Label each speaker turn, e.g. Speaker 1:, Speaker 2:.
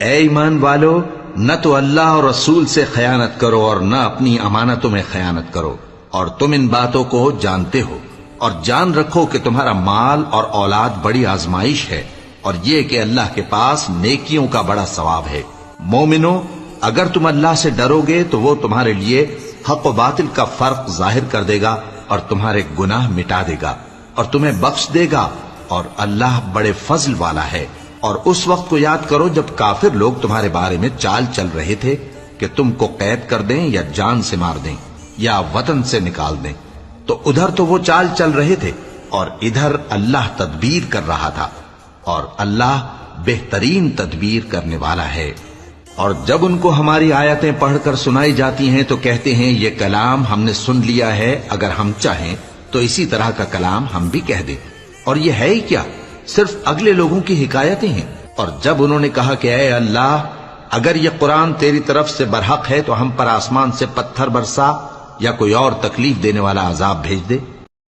Speaker 1: اے ایمان والو، نہ تو اللہ اور رسول سے خیانت کرو اور نہ اپنی امانتوں میں خیانت کرو، اور تم ان باتوں کو جانتے ہو، اور جان رکھو کہ تمہارا مال اور اولاد بڑی آزمائش ہے، اور یہ کہ اللہ کے پاس نیکیوں کا بڑا ثواب ہے۔ مومنو، اگر تم اللہ سے ڈرو گے تو وہ تمہارے لیے حق و باطل کا فرق ظاہر کر دے گا اور تمہارے گناہ مٹا دے گا اور تمہیں بخش دے گا، اور اللہ بڑے فضل والا ہے۔ اور اس وقت کو یاد کرو جب کافر لوگ تمہارے بارے میں چال چل رہے تھے کہ تم کو قید کر دیں یا جان سے مار دیں یا وطن سے نکال دیں، تو ادھر تو وہ چال چل رہے تھے اور ادھر اللہ تدبیر کر رہا تھا، اور اللہ بہترین تدبیر کرنے والا ہے۔ اور جب ان کو ہماری آیتیں پڑھ کر سنائی جاتی ہیں تو کہتے ہیں یہ کلام ہم نے سن لیا ہے، اگر ہم چاہیں تو اسی طرح کا کلام ہم بھی کہہ دیں، اور یہ ہے ہی کیا، صرف اگلے لوگوں کی حکایتیں ہیں۔ اور جب انہوں نے کہا کہ اے اللہ، اگر یہ قرآن تیری طرف سے برحق ہے تو ہم پر آسمان سے پتھر برسا یا کوئی اور تکلیف دینے والا عذاب بھیج دے،